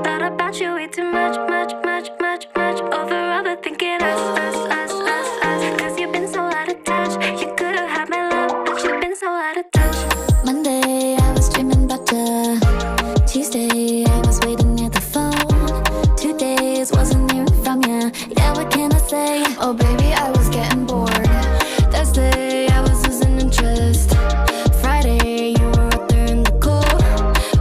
Thought about you way too much, much, much, much, much. Overthinking us. 'Cause you've been so out of touch. You could've had my love, but you've been so out of touch. Monday, I was dreaming about you. Tuesday, I was waiting near the phone. 2 days, wasn't hearing from you. Yeah, what can I say? Oh, baby, I was getting bored. Thursday, I was losing interest. Friday, you were up there in the cold.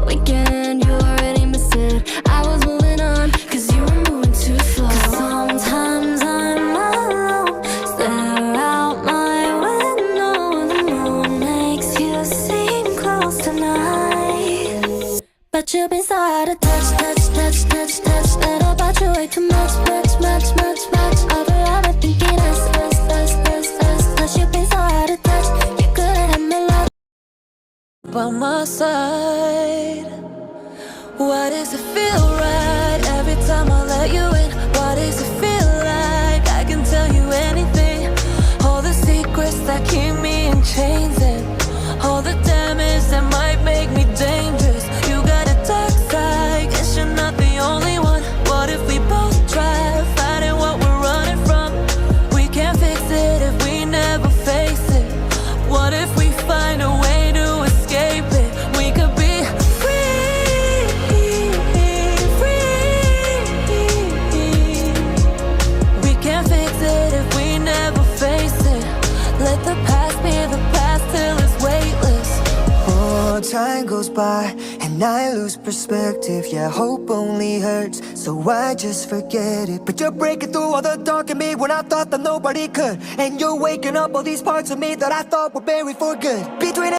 Weekend, you already missed it. I was moving on, 'cause you were moving too slow. 'Cause sometimes I'm alone, stare out my window. The moon makes you seem close tonight, but you've been so out of touch, touch, touch, touch, touch. Thought about you way too much, much, much, much, much. Overthinking us. You've been so out of touch. You could've had my love by my side. Why does it feel right every time I let you in? Why does it feel like I can tell you anything? All the secrets that keep me in chains, and all the damage that might make me dangerous. You got a dark side, guess you're not the only one. What if we both try fighting what we're running from? We can't fix it if we never face it. What if we find a way to escape it? We could be free, free. We can't fix it if we never face it. Let the past be the past till it's weightless. Oh, time goes by and I lose perspective. Yeah, hope only hurts, so I just forget it. But you're breaking through all the dark in me when I thought that nobody could. And you're waking up all these parts of me that I thought were buried for good. Between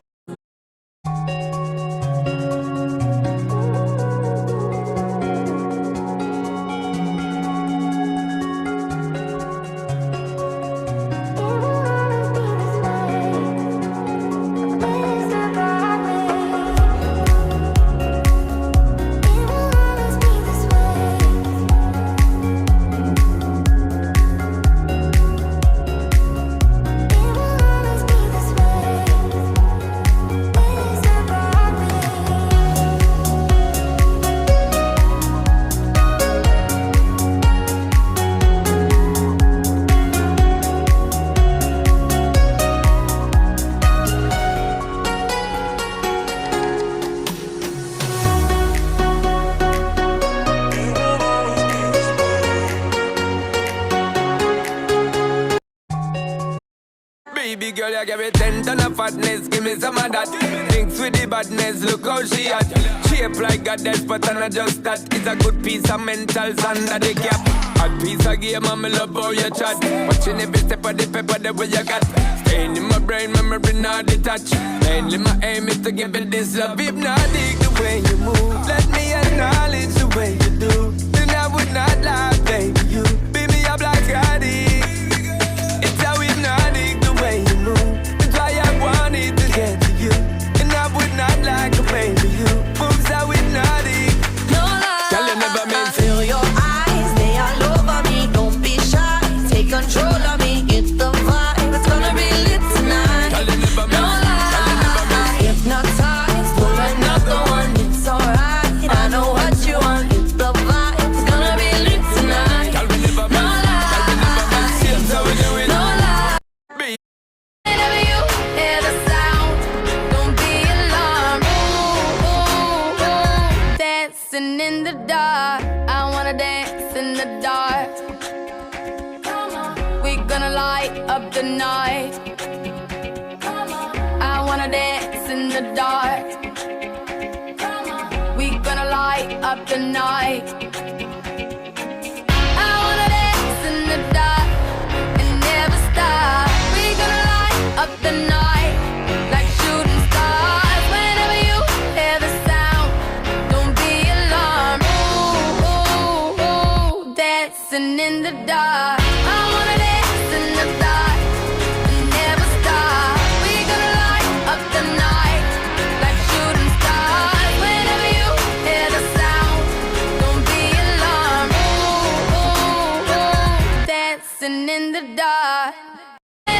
body, girl, you give me 10 ton of fatness. Give me some of that. Thinks with the badness, look how she at. Shape like a death, but I'm not just that. It's a good piece of mentals under the cap. Hot piece of game, and me love how you chat. Watching every step of the paper, the way you got. Staying in my brain, memory not detached. Mainly my aim is to give it this love. Hypnotic the way you move. Let me acknowledge the way you do. Then I would not lie, baby. You beat me up like addict. It's how hypnotic the way you move. That's why I wanted to get to you. And I would not like a baby. You moves how hypnotic. No lie, Girl, you never meant to. feel your eyes, they all over me. Don't be shy, take control of me. Get the vibe, it's gonna be lit tonight. Girl, you never No meant to. lie, hypnotized, pull another one. It's alright, I know what you want. Get the vibe, it's gonna be lit tonight. Girl, we never No meant to. Girl, we never meant to. Here's how we do it. No lie. Be- Whenever you hear the sound, don't be alarmed. Ooh, ooh, ooh. Dancing in the dark, I wanna dance in the dark. We gonna light up the night. I wanna dance in the dark. We gonna light up the night. I wanna dance in the dark and never stop. We gonna light up the night like shooting stars. Whenever you hear the sound, don't be alarmed. Ooh, ooh, ooh. Dancing in the dark.